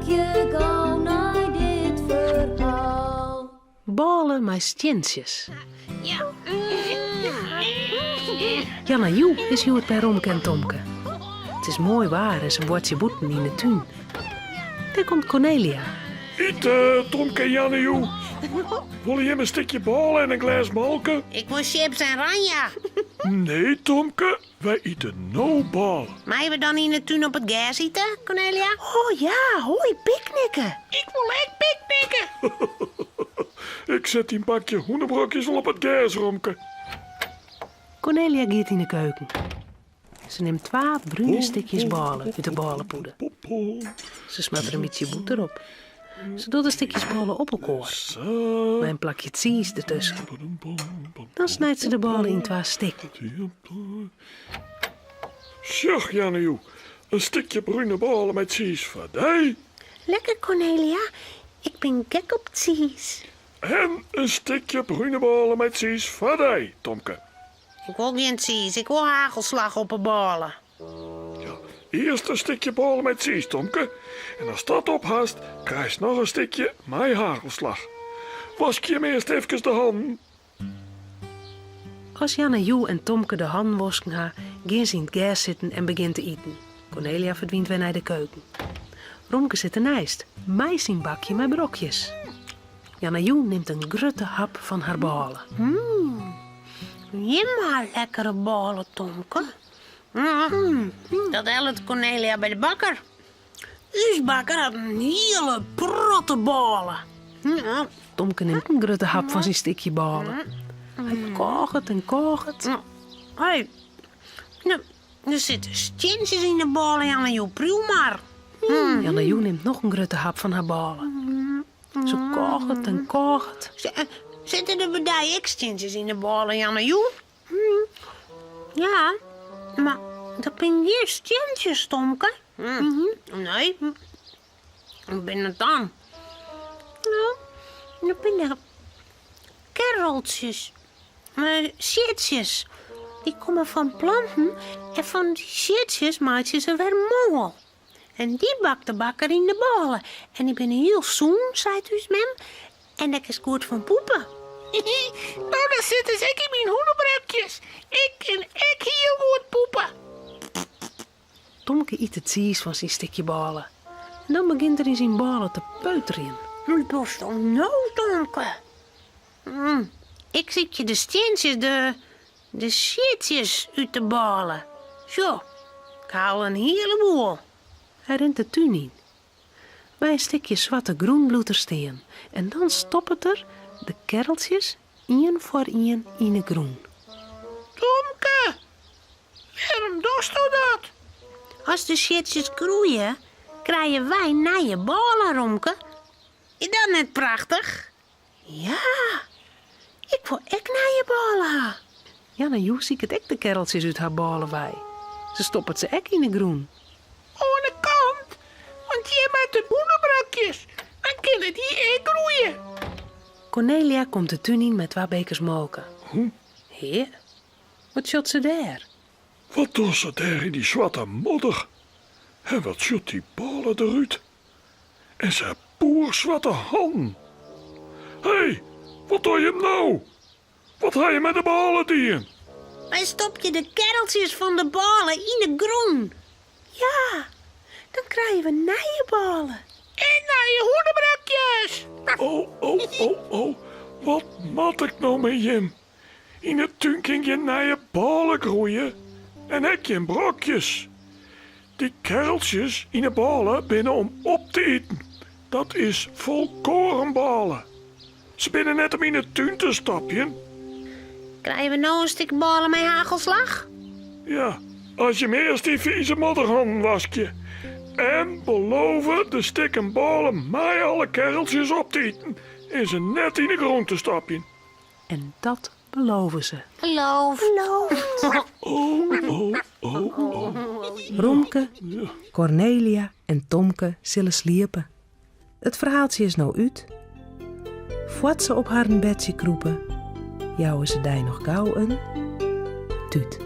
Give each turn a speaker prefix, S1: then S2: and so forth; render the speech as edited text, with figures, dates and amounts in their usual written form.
S1: je gauw naar dit verhaal.
S2: Ballen met stjensjes.
S3: Ja.
S2: Janna Joe is hier bij Romke en Tomke. Het is mooi waar en ze wordt je boeten in de tuin. Daar komt Cornelia.
S4: Tomke en Janne. Wil je een stukje bal en een glas melk?
S3: Ik wil chips en ranja.
S4: Nee, Tomke, wij eten no bal.
S3: Maar hebben we dan in de tuin op het gas eten, Cornelia?
S2: Oh ja, hoi, picknicken.
S3: Ik wil echt picknicken.
S4: Ik zet die bakje hoenderbrokjes wel op het gas, Romke.
S2: Cornelia gaat in de keuken. Ze neemt 2 bruine stukjes balen uit de balenpoeder. Ze smet er een beetje boter op. Ze doet de stukjes ballen op elkaar.
S4: Zo.
S2: Met een plakje cheese ertussen. Dan snijdt ze de ballen in 2 stukken.
S4: Zo, Janne, een stukje bruine ballen met cheese voor die.
S3: Lekker, Cornelia. Ik ben gek op cheese.
S4: En een stukje bruine ballen met cheese voor die, Tomke.
S3: Ik wil geen cheese, ik wil hagelslag op de ballen.
S4: Eerst een stukje ballen met cheese, Tomke. En als dat ophast, krijg je nog een stukje met hagelslag. Was je hem eerst even de handen?
S2: Als Janne Joe en Tomke de handen wasken gaan, gaan ze in het gas zitten en begint te eten. Cornelia verdwijnt weer naar de keuken. Romke zit ernaast, mij zijn bakje met brokjes. Janne Joe neemt een grote hap van haar ballen.
S3: Jemma, lekkere ballen, Tomke. Dat helpt Cornelia bij de bakker. Uw bakker had een hele protte ballen.
S2: Tomke neemt een grote hap van zijn stukje ballen. Hij kookt en kookt.
S3: Hé, nou, er zitten stjensjes in de ballen, Janne Joe, pruw maar.
S2: Janne Joe neemt nog een grote hap van haar ballen. Ze kookt en kookt.
S3: Zitten er bij die stjensjes in de ballen, Janne Joe? Ja, maar dat ben je stjensjes, Tomke. Nee, ik ben het dan. Nou, dat ben er kereltjes. Shitjes. Die komen van planten en van die shitjes maakt je ze weer mol. En die bakt de bakker in de ballen. En die ben heel zoen, zei dus mem. En dat is goed van poepen. Nou, dan zitten ze in mijn hoenderbrokjes. Ik kan echt heel goed poepen.
S2: Tomke eet het cheese van zijn stukje ballen. En dan begint er in zijn ballen te peuteren.
S3: Dat is toch nou, Tomke? Ik zie je de steentjes, de shitjes uit de ballen. Zo, ik haal een heleboel.
S2: Hij rent de tuin in. Bij een stukje zwarte groenbloed er steen. En dan stoppen er de kereltjes één voor één in de groen.
S3: Tomke, waarom doe je dat? Als de shitjes groeien, krijgen wij nieuwe ballen, Romke. Is dat net prachtig? Ja, ik wil echt nieuwe ballen.
S2: Janne Joe ziet het ook de kereltjes uit haar ballen bij. Ze stoppen ze ook in de groen.
S3: Aan de kant, want je hebt de boenenbrokjes. Dan kunnen die echt groeien.
S2: Cornelia komt de tuin in met 2 bekers molken. Heer, wat shot ze daar?
S4: Wat doet ze daar in die zwarte modder? En wat shot die ballen eruit? En ze poer zwarte handen. Hé, wat doe je nou? Wat ga je met de ballen doen?
S3: Dan stop je de kereltjes van de ballen in de groen. Ja, dan krijgen we nieuwe ballen. En nieuwe hoenderbrokjes.
S4: Oh. Wat mat ik nou met Jim? In het tuin kun je nieuwe ballen groeien. En heb je brokjes. Die kereltjes in de ballen binnen om op te eten. Dat is volkorenballen. Ze binnen net om in de tuin te stapjen.
S3: Krijgen we nou een stuk ballen met hagelslag?
S4: Ja, als je me eerst die vieze modderhanden waskje. En beloven de stikken ballen mij alle kereltjes op te eten. En ze net in de grond te stapjen.
S2: En dat beloven ze.
S3: Geloof.
S4: Oh.
S2: Romke, Cornelia en Tomke zullen sliepen. Het verhaaltje is nou uit. Voordat ze op haar bedje kroepen, jouwen ze die nog gauw een tuut.